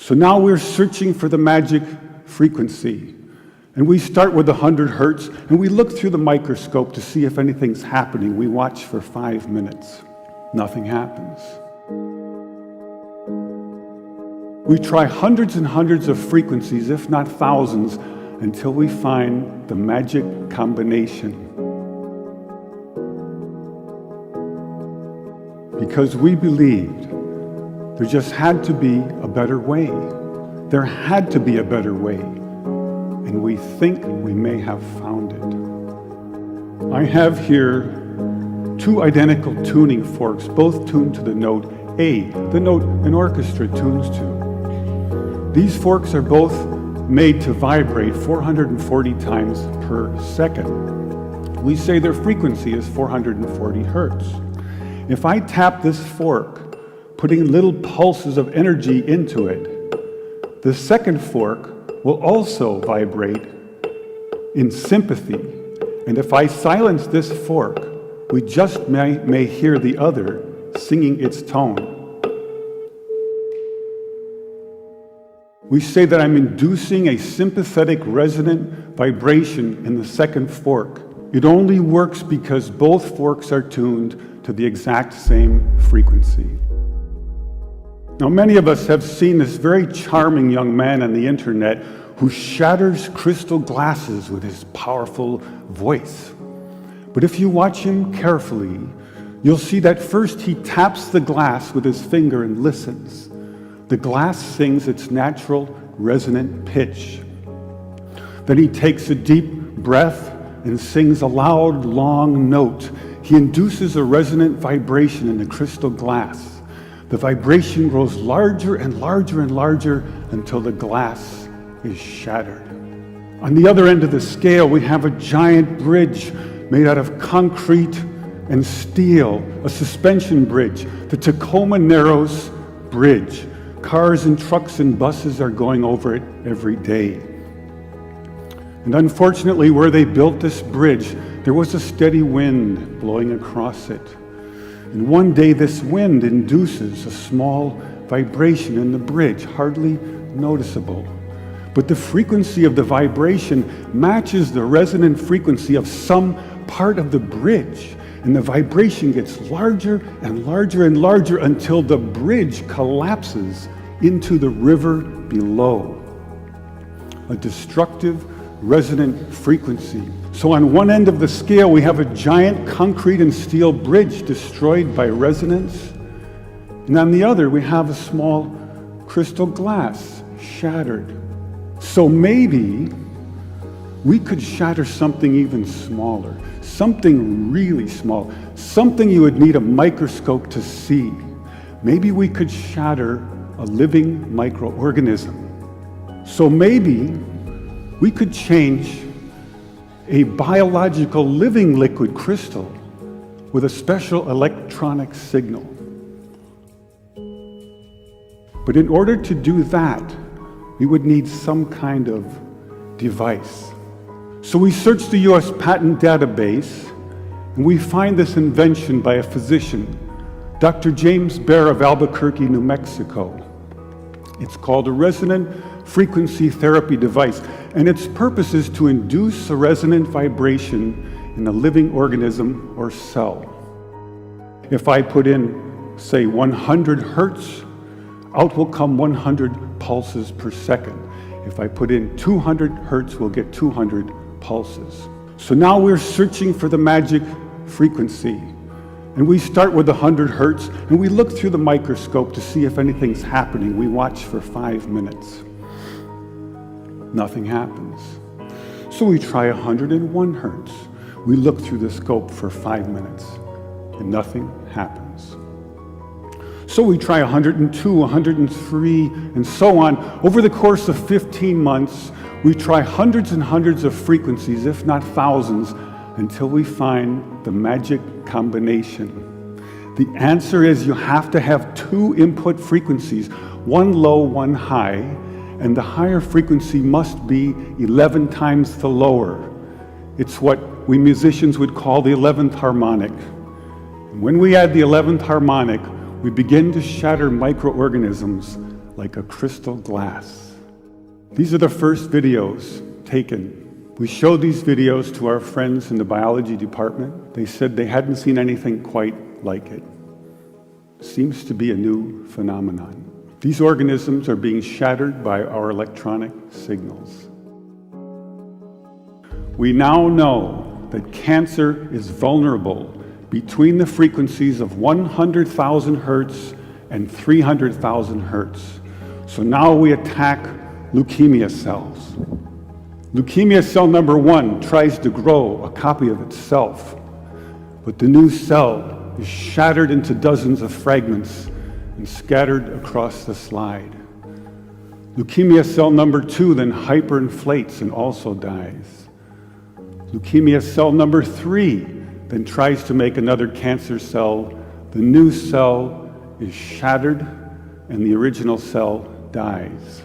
So now we're searching for the magic frequency. And we start with 100 hertz, and we look through the microscope to see if anything's happening. We watch for 5 minutes. Nothing happens. We try hundreds and hundreds of frequencies, if not thousands, until we find the magic combination. Because we believed there just had to be a better way. There had to be a better way. And we think we may have found it. I have here 2 identical tuning forks, both tuned to the note A, the note an orchestra tunes to. These forks are both made to vibrate 440 times per second. We say their frequency is 440 hertz. If I tap this fork, putting little pulses of energy into it, the second fork will also vibrate in sympathy. And if I silence this fork, we just may hear the other singing its tone. We say that I'm inducing a sympathetic resonant vibration in the second fork. It only works because both forks are tuned to the exact same frequency. Now, many of us have seen this very charming young man on the internet who shatters crystal glasses with his powerful voice. But if you watch him carefully, you'll see that first he taps the glass with his finger and listens. The glass sings its natural resonant pitch. Then he takes a deep breath and sings a loud, long note. He induces a resonant vibration in the crystal glass. The vibration grows larger and larger and larger until the glass is shattered. On the other end of the scale, we have a giant bridge made out of concrete and steel, a suspension bridge, the Tacoma Narrows Bridge. Cars and trucks and buses are going over it every day. And unfortunately, where they built this bridge, there was a steady wind blowing across it. And one day this wind induces a small vibration in the bridge, hardly noticeable. But the frequency of the vibration matches the resonant frequency of some part of the bridge. And the vibration gets larger and larger and larger until the bridge collapses into the river below. A destructive resonant frequency. So on one end of the scale, we have a giant concrete and steel bridge destroyed by resonance. And on the other, we have a small crystal glass shattered. So maybe we could shatter something even smaller, something really small, something you would need a microscope to see. Maybe we could shatter a living microorganism. So maybe we could change a biological living liquid crystal with a special electronic signal. But in order to do that, we would need some kind of device. So we search the US patent database, and we find this invention by a physician, Dr. James Bear of Albuquerque, New Mexico. It's called a resonant frequency therapy device, and its purpose is to induce a resonant vibration in a living organism or cell. If I put in, say, 100 hertz, out will come 100 pulses per second. If I put in 200 hertz, we'll get 200 pulses. So now we're searching for the magic frequency. And we start with 100 hertz, and we look through the microscope to see if anything's happening. We watch for 5 minutes. Nothing happens. So we try 101 hertz. We look through the scope for 5 minutes, and nothing happens. So we try 102, 103, and so on. Over the course of 15 months, we try hundreds and hundreds of frequencies, if not thousands, until we find the magic combination. The answer is you have to have 2 input frequencies, one low, one high, and the higher frequency must be 11 times the lower. It's what we musicians would call the 11th harmonic. And when we add the 11th harmonic, we begin to shatter microorganisms like a crystal glass. These are the first videos taken. We showed these videos to our friends in the biology department. They said they hadn't seen anything quite like it. Seems to be a new phenomenon. These organisms are being shattered by our electronic signals. We now know that cancer is vulnerable between the frequencies of 100,000 hertz and 300,000 hertz. So now we attack leukemia cells. Leukemia cell number 1 tries to grow a copy of itself, but the new cell is shattered into dozens of fragments and scattered across the slide. Leukemia cell number 2 then hyperinflates and also dies. Leukemia cell number 3 then tries to make another cancer cell. The new cell is shattered and the original cell dies.